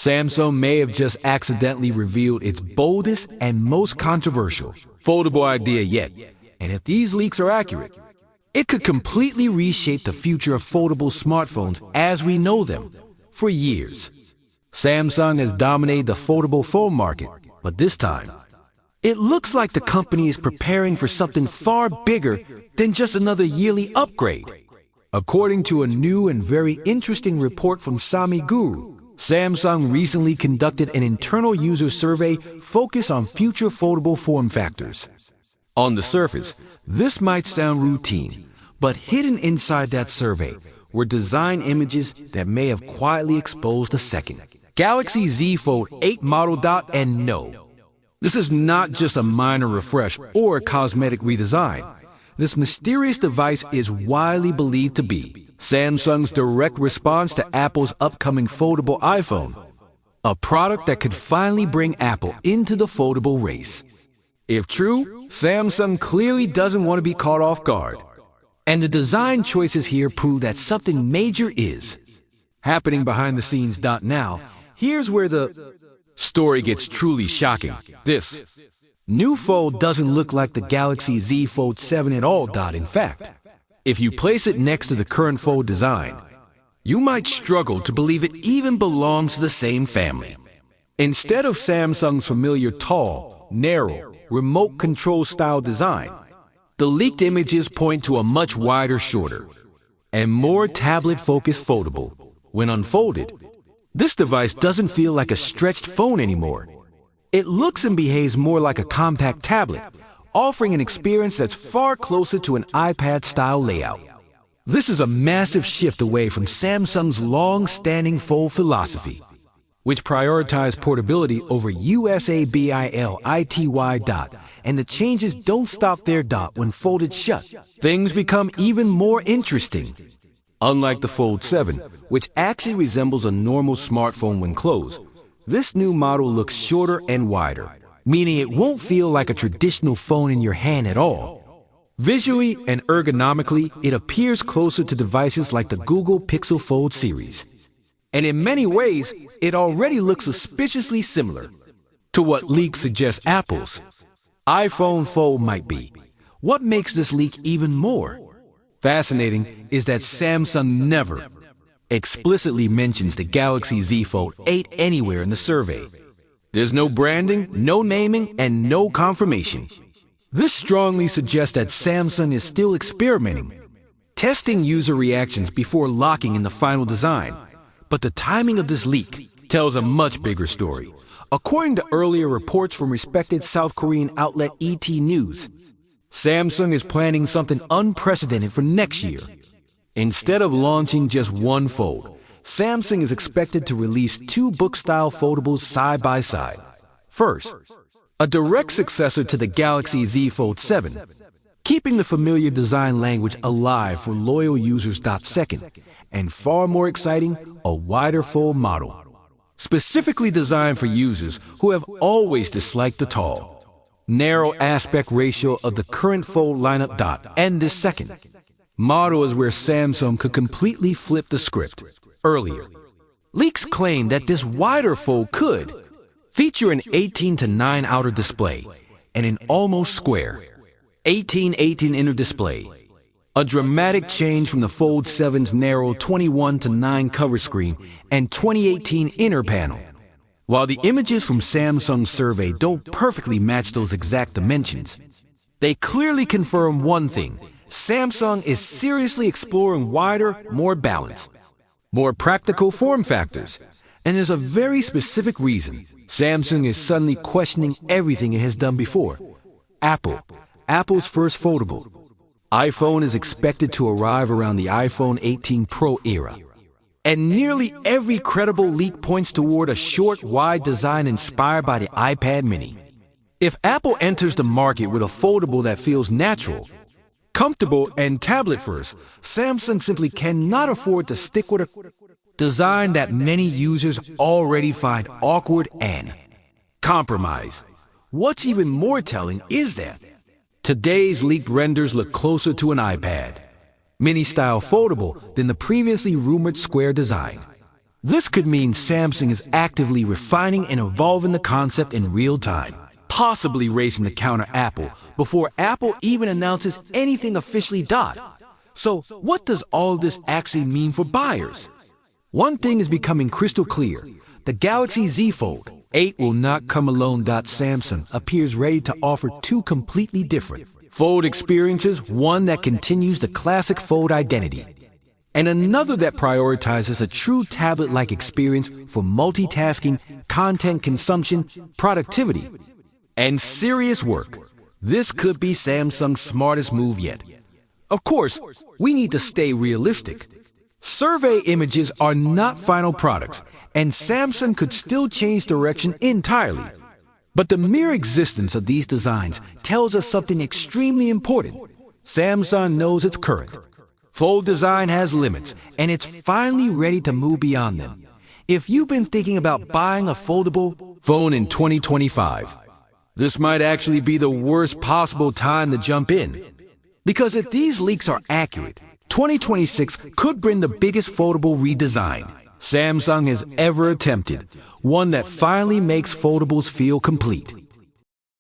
Samsung may have just accidentally revealed its boldest and most controversial foldable idea yet. And if these leaks are accurate, it could completely reshape the future of foldable smartphones as we know them. For years, Samsung has dominated the foldable phone market, but this time, it looks like the company is preparing for something far bigger than just another yearly upgrade. According to a new and very interesting report from SamiGuru, Samsung recently conducted an internal user survey focused on future foldable form factors. On the surface, this might sound routine, but hidden inside that survey were design images that may have quietly exposed a second Galaxy Z Fold 8 model. And no, this is not just a minor refresh or a cosmetic redesign. This mysterious device is widely believed to be Samsung's direct response to Apple's upcoming foldable iPhone, a product that could finally bring Apple into the foldable race. If true, Samsung clearly doesn't want to be caught off guard. And the design choices here prove that something major is happening behind the scenes. Now, here's where the story gets truly shocking. This new Fold doesn't look like the Galaxy Z Fold 7 at all. In fact, if you place it next to the current Fold design, you might struggle to believe it even belongs to the same family. Instead of Samsung's familiar tall, narrow, remote control style design, the leaked images point to a much wider, shorter, and more tablet-focused foldable. When unfolded, this device doesn't feel like a stretched phone anymore. It looks and behaves more like a compact tablet, offering an experience that's far closer to an iPad-style layout. This is a massive shift away from Samsung's long-standing Fold philosophy, which prioritized portability over USABILITY. And the changes don't stop there. When folded shut, things become even more interesting. Unlike the Fold 7, which actually resembles a normal smartphone when closed, this new model looks shorter and wider, meaning it won't feel like a traditional phone in your hand at all. Visually and ergonomically, it appears closer to devices like the Google Pixel Fold series. And in many ways, it already looks suspiciously similar to what leaks suggest Apple's iPhone Fold might be. What makes this leak even more fascinating is that Samsung never explicitly mentions the Galaxy Z Fold 8 anywhere in the survey. There's no branding, no naming, and no confirmation. This strongly suggests that Samsung is still experimenting, testing user reactions before locking in the final design. But the timing of this leak tells a much bigger story. According to earlier reports from respected South Korean outlet ET News, Samsung is planning something unprecedented for next year. Instead of launching just one Fold, Samsung is expected to release two book-style foldables side by side. First, a direct successor to the Galaxy Z Fold 7, keeping the familiar design language alive for loyal users. Second, and far more exciting, a wider Fold model, specifically designed for users who have always disliked the tall, narrow aspect ratio of the current Fold lineup. And this second model is where Samsung could completely flip the script. Earlier, leaks claim that this wider Fold could feature an 18:9 outer display and an almost square 18:18 inner display, a dramatic change from the Fold 7's narrow 21:9 cover screen and 2018 inner panel. While the images from Samsung's survey don't perfectly match those exact dimensions, they clearly confirm one thing: Samsung is seriously exploring wider, more balanced, more practical form factors. And there's a very specific reason Samsung is suddenly questioning everything it has done before. Apple's first foldable iPhone is expected to arrive around the iPhone 18 Pro era. And nearly every credible leak points toward a short, wide design inspired by the iPad mini. If Apple enters the market with a foldable that feels natural, comfortable, and tablet-first, Samsung simply cannot afford to stick with a design that many users already find awkward and compromised. What's even more telling is that today's leaked renders look closer to an iPad mini-style foldable than the previously rumored square design. This could mean Samsung is actively refining and evolving the concept in real time, possibly racing to counter Apple before Apple even announces anything officially. So, what does all this actually mean for buyers? One thing is becoming crystal clear. The Galaxy Z Fold 8 will not come alone. Samsung appears ready to offer two completely different Fold experiences, one that continues the classic Fold identity, and another that prioritizes a true tablet-like experience for multitasking, content consumption, productivity, and serious work. This could be Samsung's smartest move yet. Of course, we need to stay realistic. Survey images are not final products, and Samsung could still change direction entirely. But the mere existence of these designs tells us something extremely important. Samsung knows its current Fold design has limits, and it's finally ready to move beyond them. If you've been thinking about buying a foldable phone in 2025, this might actually be the worst possible time to jump in. Because if these leaks are accurate, 2026 could bring the biggest foldable redesign Samsung has ever attempted, one that finally makes foldables feel complete.